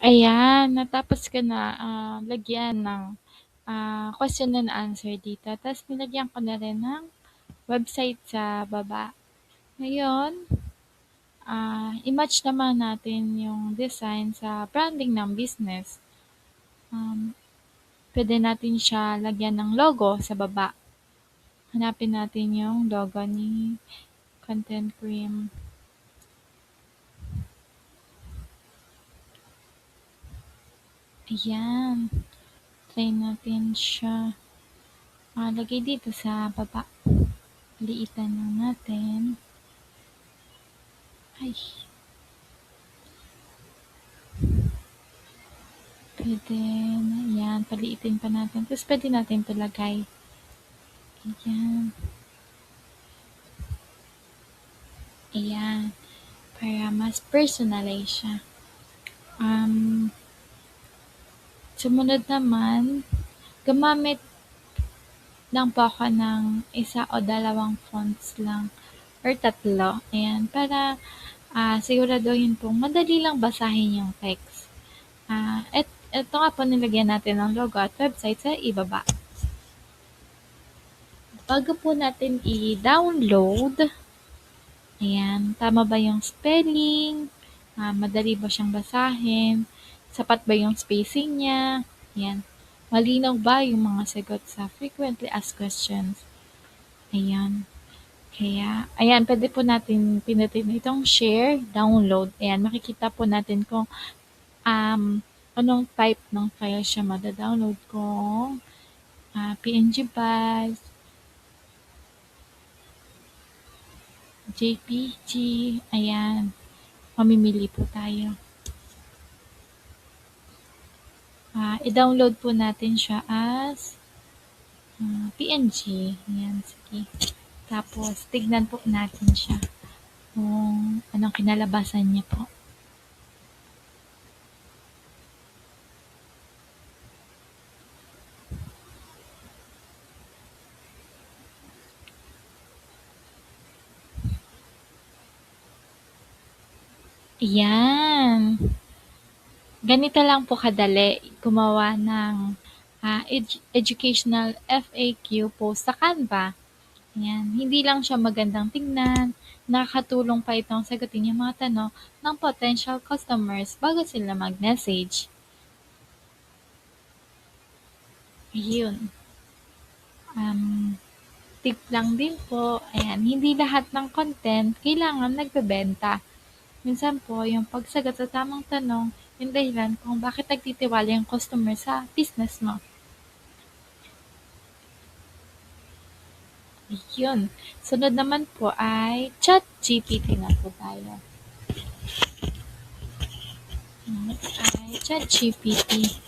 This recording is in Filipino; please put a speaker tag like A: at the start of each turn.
A: Ayan, natapos ko na, lagyan ng, question and answer dito ta's nilagyan ko na rin ng website sa baba. Ngayon, i-match naman natin yung design sa branding ng business. Um, Puwede natin siya lagyan ng logo sa baba. Hanapin natin yung logo ni Content Cream. Ayan, try natin siya, lagay dito sa baba. Liitan lang natin. Ay. Puwede na 'yan, paliitin pa natin tapos puwede natin 'to lagay. Ayan. Ayan, para mas personalize siya. Sumunod naman, gumamit lang po ako ng 1 o 2 fonts lang or 3, ayan, para, siguraduhin pong madali lang basahin yung text. Eto nga po nilagyan natin ng logo at website sa ibaba. Bago po natin i-download, ayan, tama ba yung spelling? Madali ba siyang basahin? Sapat ba yung spacing niya? Ayan. Malinaw ba yung mga sagot sa frequently asked questions? Ayan. Kaya, ayan, pwede po natin pinutin itong share, download. Ayan, makikita po natin kung anong type ng file siya mada-download kung PNG ba, JPG, ayan, mamimili po tayo. I-download po natin siya as PNG, ayan, sige. Tapos, tignan po natin siya kung anong kinalabasan niya po. Ayan. Ganito lang po kadali gumawa ng educational FAQ post sa Canva. Ayan. Hindi lang siya magandang tingnan, nakakatulong pa itong sagutin yung mga tanong ng potential customers bago sila mag-message. Ayun. Tip lang din po, ayan, hindi lahat ng content kailangan nagbebenta. Minsan po, yung pagsagot sa tamang tanong, yung dahilan kung bakit nagtitiwala yung customer sa business mo. Yun. Sunod naman po ay ChatGPT na po tayo. Next ay ChatGPT.